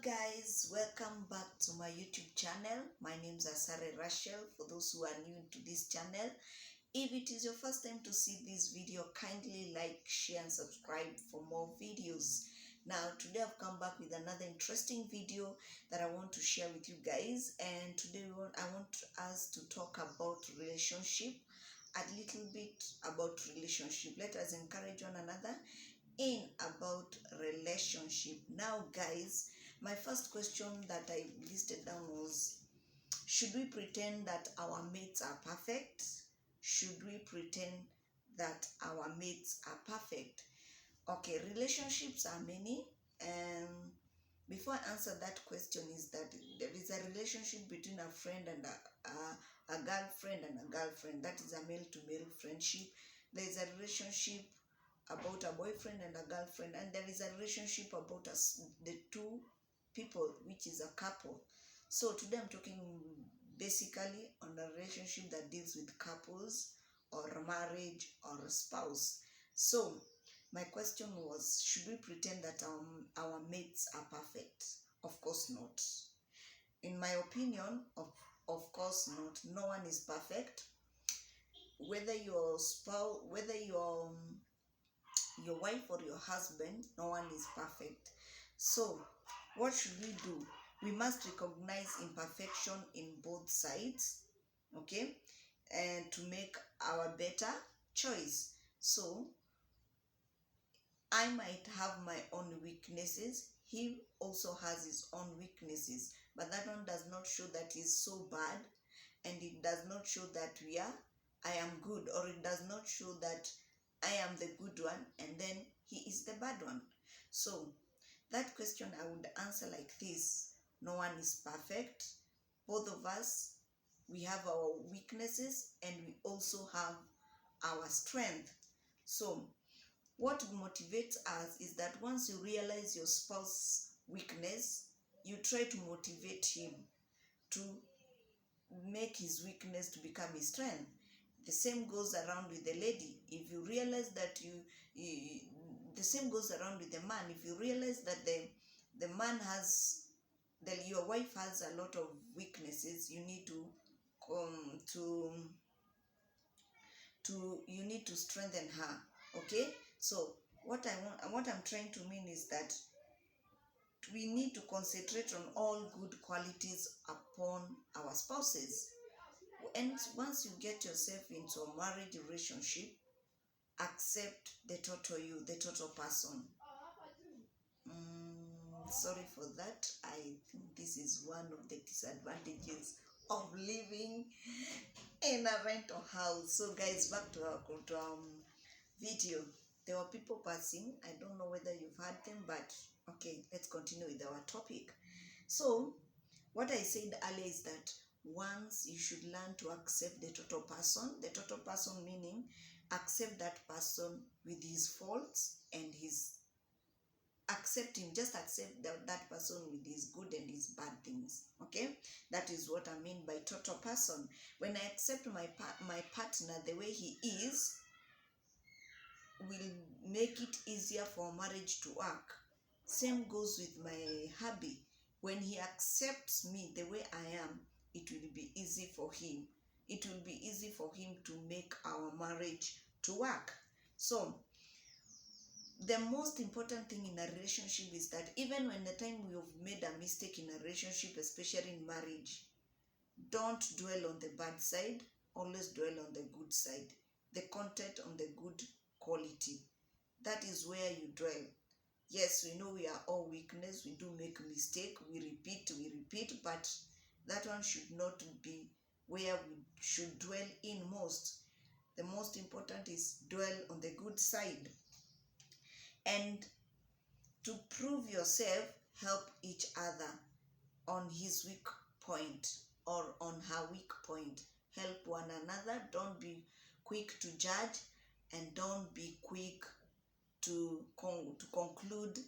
Guys, welcome back to my YouTube channel. My name is Asare Rachel. For those who are new to this channel, if it is your first time to see this video, kindly like, share and subscribe for more videos. Now today I've come back with another interesting video that I want to share with you guys, and today I want us to talk about relationship, a little bit about relationship. Let us encourage one another in about relationship. Now guys, my first question that I listed down was, should we pretend that our mates are perfect? Should we pretend that our mates are perfect? Okay, relationships are many, and before I answer that question is that there is a relationship between a friend and a girlfriend and a girlfriend. That is a male to male friendship. There is a relationship about a boyfriend and a girlfriend, and there is a relationship about us, the two people, which is a couple. So today I'm talking basically on a relationship that deals with couples or marriage or a spouse. So my question was, should we pretend that our mates are perfect? Of course not. In my opinion, of course not. No one is perfect. Whether your spouse, whether your wife or your husband, no one is perfect. So what should we do? We must recognize imperfection in both sides, okay, and to make our better choice. So I might have my own weaknesses, he also has his own weaknesses, but that one does not show that he's so bad, and it does not show that I am good, or it does not show that I am the good one and then he is the bad one. So that question I would answer like this: no one is perfect. Both of us, we have our weaknesses and we also have our strength. So what motivates us is that once you realize your spouse's weakness, you try to motivate him to make his weakness to become his strength. The same goes around with the lady. If you realize that the same goes around with the man. If you realize that the man has, your wife has a lot of weaknesses, you need to you need to strengthen her. Okay, so what I'm trying to mean is that we need to concentrate on all good qualities upon our spouses. And once you get yourself into a marriage relationship, accept the total you, the total person. Sorry for that. I think this is one of the disadvantages of living in a rental house. So guys, back to our video. There were people passing. I don't know whether you've heard them, but okay, let's continue with our topic. So what I said earlier is that once you should learn to accept the total person meaning accept that person with his faults and his, accept him, just accept that person with his good and his bad things. Okay, that is what I mean by total person. When I accept my partner the way he is, will make it easier for marriage to work. Same goes with my hubby. When he accepts me the way I am, it will be easy for him. It will be easy for him to make our marriage to work. So the most important thing in a relationship is that even when the time we have made a mistake in a relationship, especially in marriage, don't dwell on the bad side, always dwell on the good side, the content on the good quality. That is where you dwell. Yes, we know we are all weakness, we do make mistake, we repeat, but that one should not be where we should dwell in most. The most important is dwell on the good side. And to prove yourself, help each other on his weak point or on her weak point. Help one another. Don't be quick to judge, and don't be quick to conclude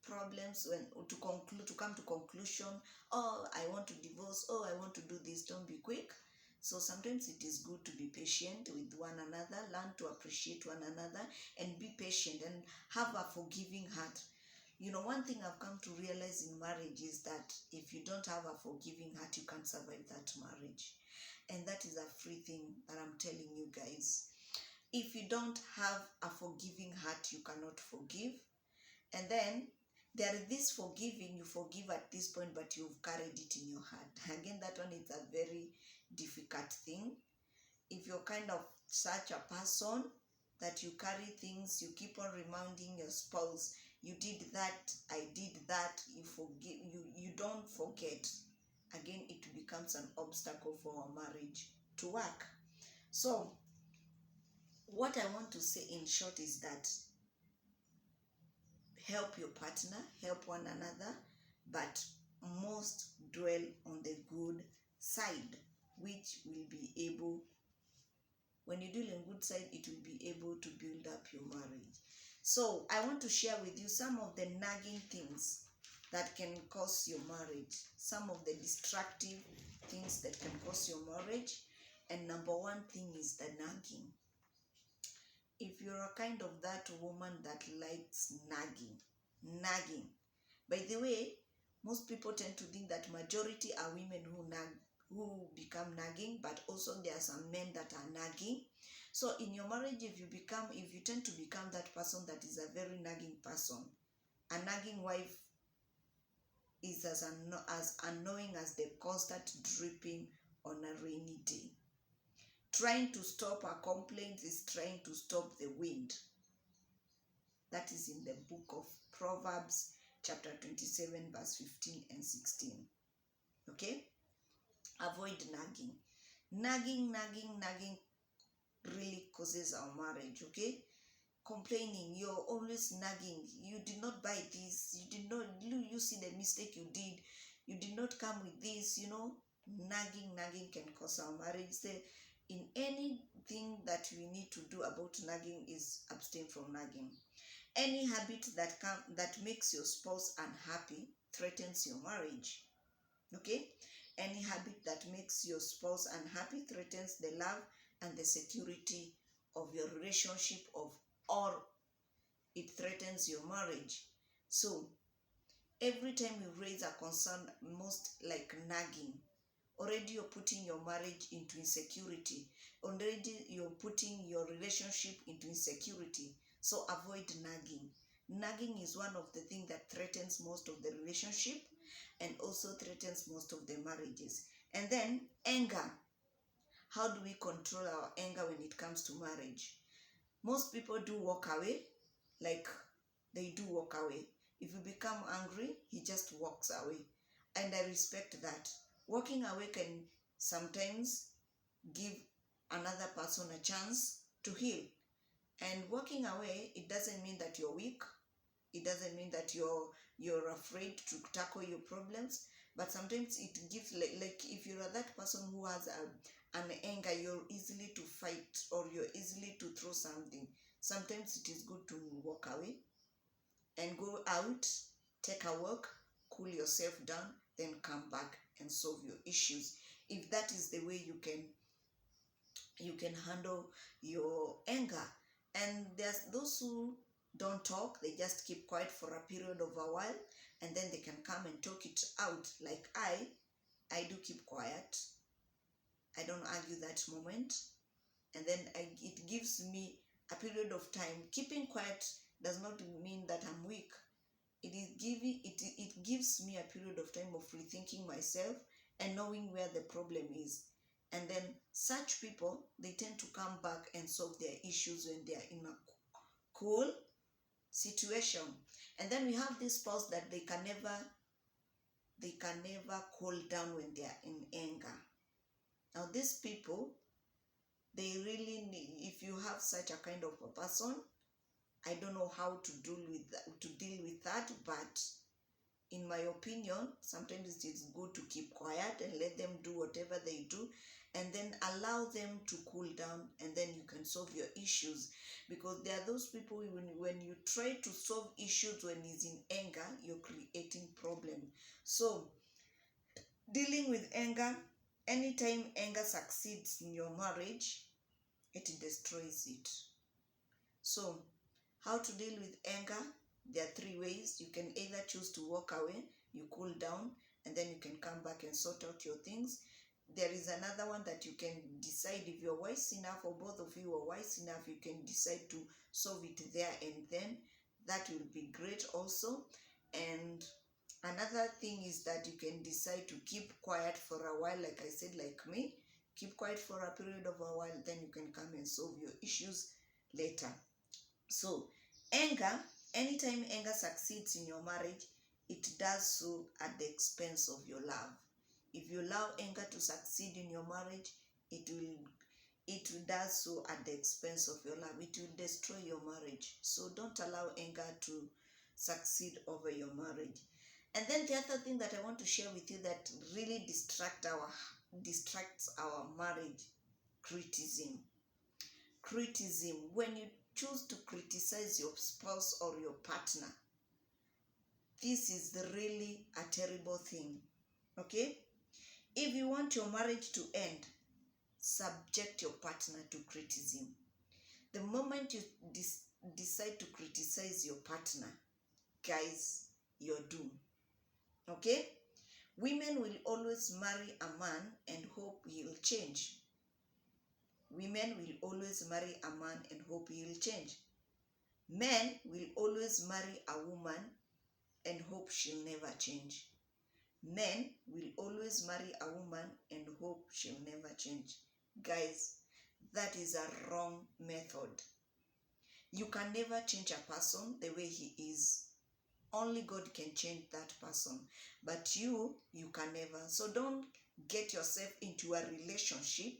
problems, when to come to conclusion. Oh, I want to divorce. Oh, I want to do this. Don't be quick. So sometimes it is good to be patient with one another, learn to appreciate one another, and be patient and have a forgiving heart. One thing I've come to realize in marriage is that if you don't have a forgiving heart, you can't survive that marriage. And that is a free thing that I'm telling you guys. If you don't have a forgiving heart, you cannot forgive. And then there is this forgiving, you forgive at this point, but you've carried it in your heart. Again, that one is a very difficult thing. If you're kind of such a person that you carry things, you keep on reminding your spouse, you did that, I did that, you don't forget. Again, it becomes an obstacle for a marriage to work. So what I want to say in short is that help your partner, help one another, but most dwell on the good side, which will be able, when you deal in good side, it will be able to build up your marriage. So I want to share with you some of the nagging things that can cause your marriage, some of the destructive things that can cause your marriage. And number one thing is the nagging. If you're a kind of that woman that likes nagging. By the way, most people tend to think that majority are women who become nagging, but also there are some men that are nagging. So in your marriage, if you tend to become that person that is a very nagging person, a nagging wife is as annoying as the constant dripping on a rainy day. Trying to stop a complaint is trying to stop the wind. That is in the book of Proverbs, chapter 27, verse 15 and 16. Okay? Avoid nagging. Nagging really causes our marriage, okay? Complaining, you're always nagging. You did not buy this. You see the mistake you did. You did not come with this, Nagging can cause our marriage. In anything that we need to do about nagging is abstain from nagging. Any habit that makes your spouse unhappy threatens your marriage. Okay? Any habit that makes your spouse unhappy threatens the love and the security of your relationship, or it threatens your marriage. So every time you raise a concern, most like nagging, already you're putting your marriage into insecurity. Already you're putting your relationship into insecurity. So avoid nagging. Nagging is one of the things that threatens most of the relationship and also threatens most of the marriages. And then anger. How do we control our anger when it comes to marriage? Most people do walk away, like they do walk away. If you become angry, he just walks away. And I respect that. Walking away can sometimes give another person a chance to heal. And walking away, it doesn't mean that you're weak. It doesn't mean that you're afraid to tackle your problems. But sometimes it gives, like if you're that person who has an anger, you're easily to fight or you're easily to throw something. Sometimes it is good to walk away and go out, take a walk, cool yourself down, then come back and solve your issues. If that is the way you can handle your anger. And there's those who don't talk, they just keep quiet for a period of a while, and then they can come and talk it out. Like I do keep quiet. I don't argue that moment, and then it gives me a period of time. Keeping quiet does not mean that I'm weak. It gives me a period of time of rethinking myself and knowing where the problem is. And then such people, they tend to come back and solve their issues when they are in a cool situation. And then we have this spouse that they can never cool down when they are in anger. Now these people, they really need, if you have such a kind of a person, I don't know how to deal with that, but in my opinion, sometimes it is good to keep quiet and let them do whatever they do, and then allow them to cool down, and then you can solve your issues. Because there are those people, when you try to solve issues when he's in anger, you're creating problem. So dealing with anger, anytime anger succeeds in your marriage, it destroys it. So how to deal with anger? There are three ways. You can either choose to walk away, you cool down, and then you can come back and sort out your things. There is another one that you can decide, if you're wise enough, or both of you are wise enough, you can decide to solve it there and then. That will be great also. And another thing is that you can decide to keep quiet for a while, like I said, like me. Keep quiet for a period of a while, then you can come and solve your issues later. So, anger, anytime anger succeeds in your marriage, it does so at the expense of your love. If you allow anger to succeed in your marriage, it does so at the expense of your love. It will destroy your marriage. So don't allow anger to succeed over your marriage. And then the other thing that I want to share with you that really distracts our marriage: criticism. Criticism. When you choose to criticize your spouse or your partner, this is really a terrible thing. Okay? If you want your marriage to end, subject your partner to criticism. The moment you decide to criticize your partner, guys, you're doomed. Okay? Women will always marry a man and hope he'll change. Women will always marry a man and hope he'll change. Men will always marry a woman and hope she'll never change. Men will always marry a woman and hope she'll never change. Guys, that is a wrong method. You can never change a person the way he is. Only God can change that person. But you can never. So don't get yourself into a relationship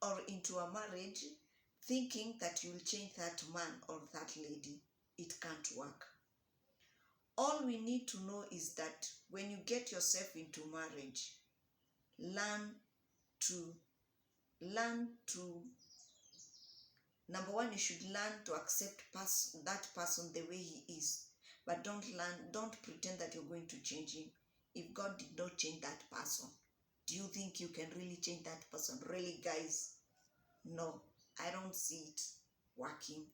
or into a marriage thinking that you'll change that man or that lady. It can't work. All we need to know is that when you get yourself into marriage, learn to number one, you should learn to accept that person the way he is. But don't pretend that you're going to change him. If God did not change that person, do you think you can really change that person? Really, guys? No, I don't see it working.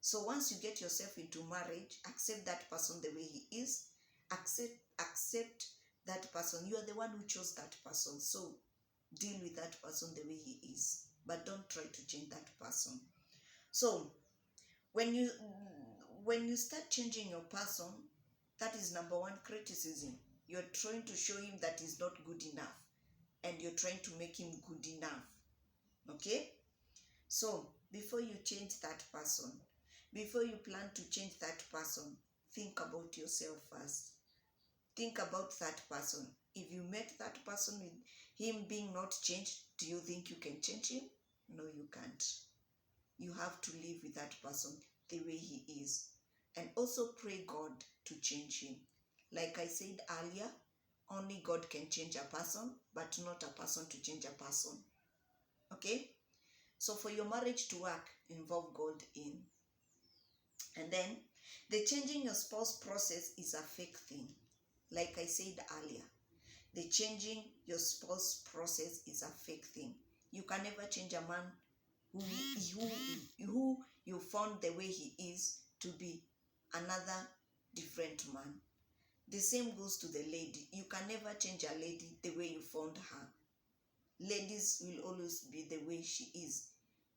So once you get yourself into marriage, accept that person the way he is. Accept that person. You are the one who chose that person. So deal with that person the way he is. But don't try to change that person. So when you start changing your person, that is number one, criticism. You're trying to show him that he's not good enough. And you're trying to make him good enough. Okay? So before you change that person, before you plan to change that person, think about yourself first. Think about that person. If you met that person with him being not changed, do you think you can change him? No, you can't. You have to live with that person the way he is. And also pray God to change him. Like I said earlier, only God can change a person, but not a person to change a person. Okay? So for your marriage to work, involve God in. And then, the changing your spouse process is a fake thing. Like I said earlier, the changing your spouse process is a fake thing. You can never change a man who you found the way he is to be another different man. The same goes to the lady. You can never change a lady the way you found her. Ladies will always be the way she is.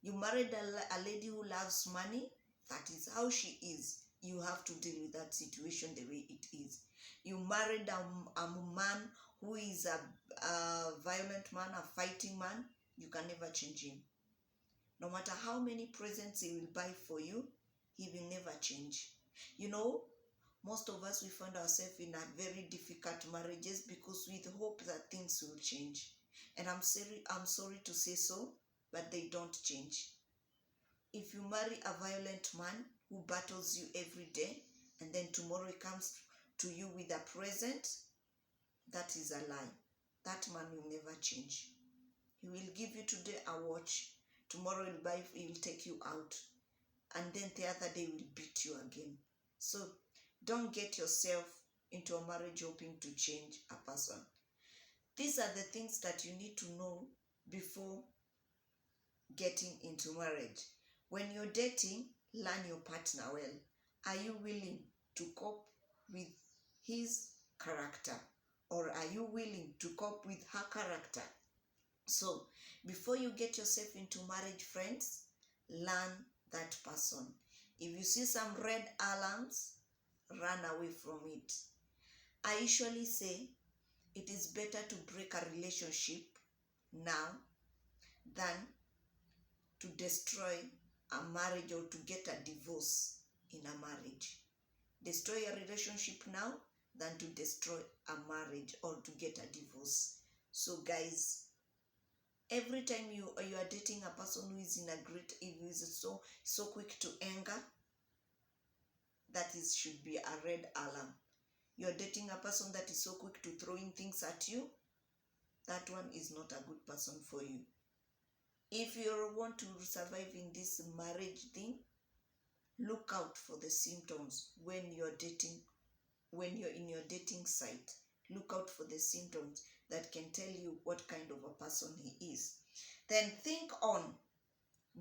You married a lady who loves money, that is how she is. You have to deal with that situation the way it is. You married a man who is a violent man, a fighting man, you can never change him. No matter how many presents he will buy for you, he will never change. You know, most of us, we find ourselves in a very difficult marriages because we hope that things will change. And I'm sorry to say so, but they don't change. If you marry a violent man who battles you every day, and then tomorrow he comes to you with a present, that is a lie. That man will never change. He will give you today a watch, tomorrow he'll take you out, and then the other day will beat you again. So don't get yourself into a marriage hoping to change a person. These are the things that you need to know before getting into marriage. When you're dating, learn your partner well. Are you willing to cope with his character, or are you willing to cope with her character? So before you get yourself into marriage, friends, learn that person. If you see some red alarms, run away from it. I usually say it is better to break a relationship now than to destroy a marriage or to get a divorce in a marriage. Destroy a relationship now than to destroy a marriage or to get a divorce. So guys, every time you are dating a person who is in a great, who is so quick to anger, that should be a red alarm. You're dating a person that is so quick to throwing things at you, that one is not a good person for you. If you want to survive in this marriage thing, look out for the symptoms when you're dating, when you're in your dating site. Look out for the symptoms that can tell you what kind of a person he is. Then think on,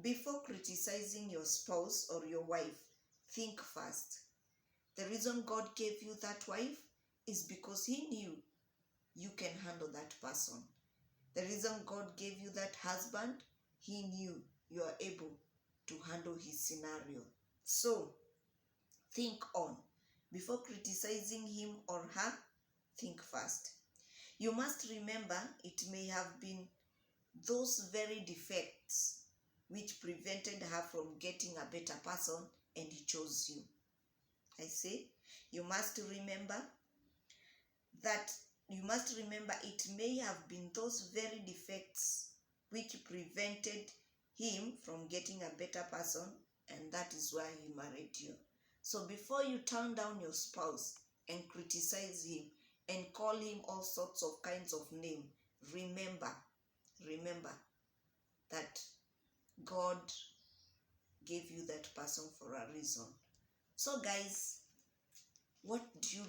before criticizing your spouse or your wife, think first. The reason God gave you that wife is because he knew you can handle that person. The reason God gave you that husband, he knew you are able to handle his scenario. So think on, before criticizing him or her, think first. You must remember it may have been those very defects which prevented her from getting a better person, and he chose you. I say, you must remember it may have been those very defects which prevented him from getting a better person, and that is why he married you. So before you turn down your spouse and criticize him and call him all sorts of kinds of names, remember that God gave you that person for a reason. So guys, what do you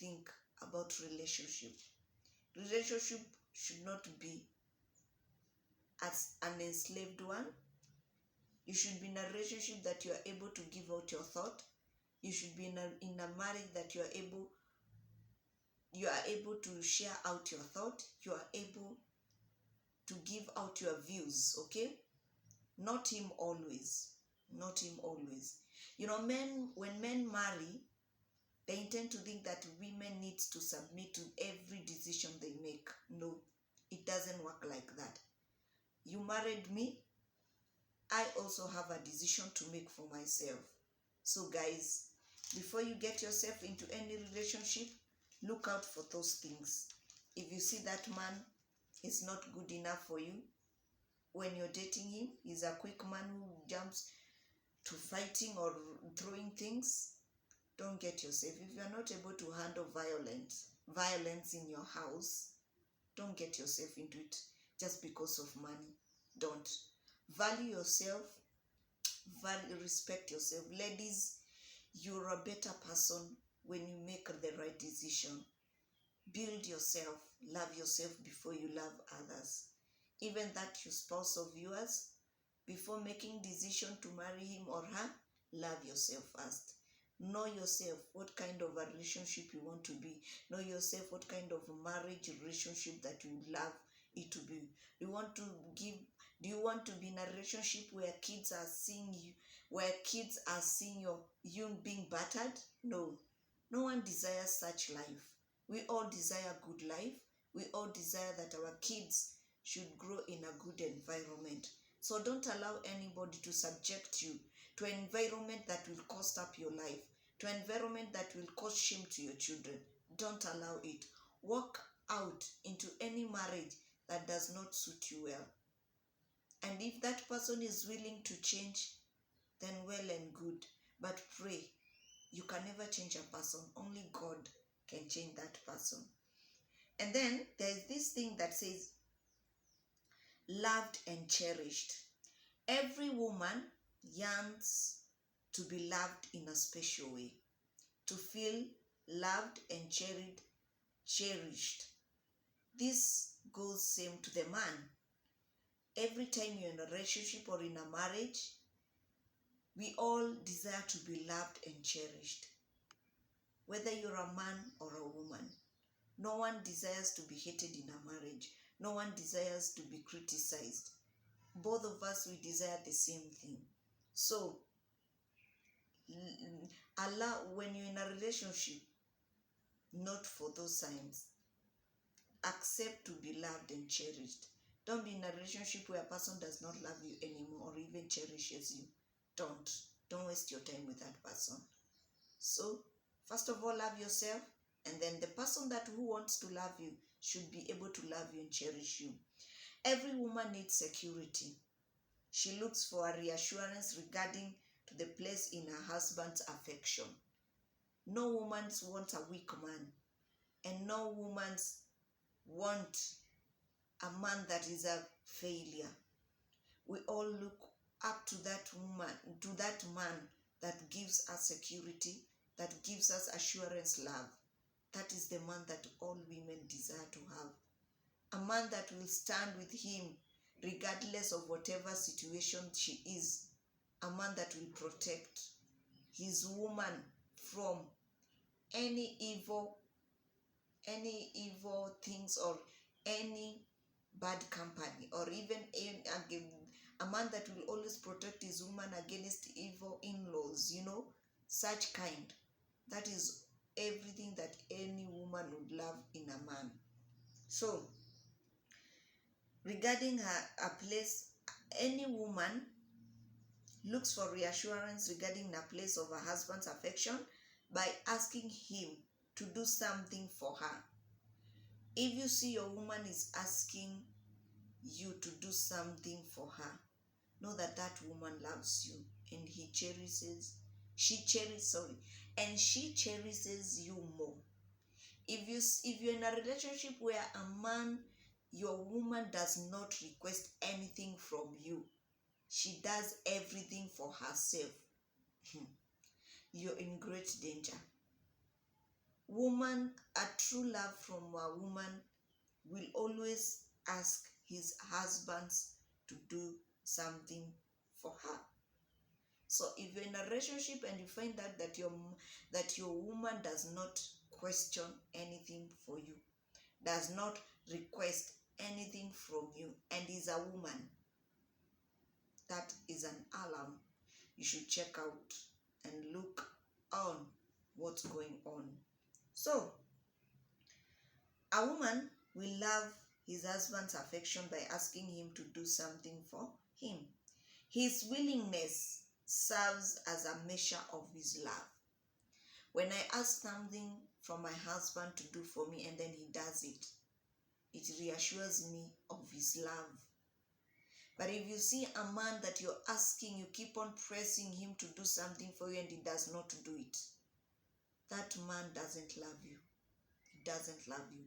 think about relationship? Relationship should not be as an enslaved one. You should be in a relationship that you are able to give out your thought. You should be in a marriage that you are able to share out your thought. You are able to give out your views, okay? Not him always. You know, when men marry, they intend to think that women need to submit to every decision they make. No, it doesn't work like that. You married me, I also have a decision to make for myself. So guys, before you get yourself into any relationship, look out for those things. If you see that man is not good enough for you, when you're dating him, he's a quick man who jumps to fighting or throwing things, don't get yourself. If you're not able to handle violence in your house, don't get yourself into it just because of money. Don't. Value yourself, respect yourself. Ladies, you're a better person when you make the right decision. Build yourself, love yourself before you love others. Even that your spouse of yours, before making decision to marry him or her, love yourself first. Know yourself what kind of a relationship you want to be. Know yourself what kind of marriage relationship that you love it to be. Do you want to be in a relationship where kids are seeing you being battered? No. No one desires such life. We all desire good life. We all desire that our kids should grow in a good environment. So don't allow anybody to subject you to an environment that will cost up your life, to an environment that will cause shame to your children. Don't allow it. Walk out into any marriage that does not suit you well. And if that person is willing to change, then well and good. But pray. You can never change a person. Only God can change that person. And then there's this thing that says, loved and cherished. Every woman yearns to be loved in a special way, to feel loved and cherished. This goes same to the man. Every time you're in a relationship or in a marriage, We all desire to be loved and cherished. Whether you're a man or a woman, no one desires to be hated in a marriage. No one desires to be criticized. Both of us, we desire the same thing. So, allow, when you're in a relationship, note for those signs. Accept to be loved and cherished. Don't be in a relationship where a person does not love you anymore or even cherishes you. Don't waste your time with that person. So, first of all, love yourself, and then the person who wants to love you should be able to love you and cherish you. Every woman needs security. She looks for a reassurance regarding to the place in her husband's affection. No woman wants a weak man, and no woman wants a man that is a failure. We all look up to that woman, to that man that gives us security, that gives us assurance, love. That is the man that all women desire to have. A man that will stand with him regardless of whatever situation she is. A man that will protect his woman from any evil things or any bad company, or even a man that will always protect his woman against evil in-laws, such kind. That is everything that any woman would love in a man. So, regarding a place, any woman looks for reassurance regarding a place of her husband's affection by asking him to do something for her. If you see your woman is asking you to do something for her, know that that woman loves you and she cherishes you more. If you're in a relationship where your woman does not request anything from you, she does everything for herself, you're in great danger. A true love from a woman will always ask his husbands to do something for her. So if you're in a relationship and you find out that your woman does not question anything for you, does not request anything from you, and is a woman, that is an alarm. You should check out and look on what's going on. So, a woman will love his husband's affection by asking him to do something for him. His willingness serves as a measure of his love. When I ask something from my husband to do for me and then he does it, it reassures me of his love. But if you see a man that you're asking, you keep on pressing him to do something for you and he does not do it, that man doesn't love you. He doesn't love you.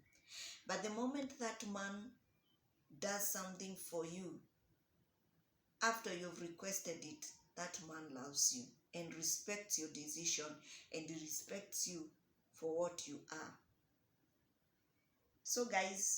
But the moment that man does something for you, after you've requested it, that man loves you and respects your decision and he respects you for what you are. So guys,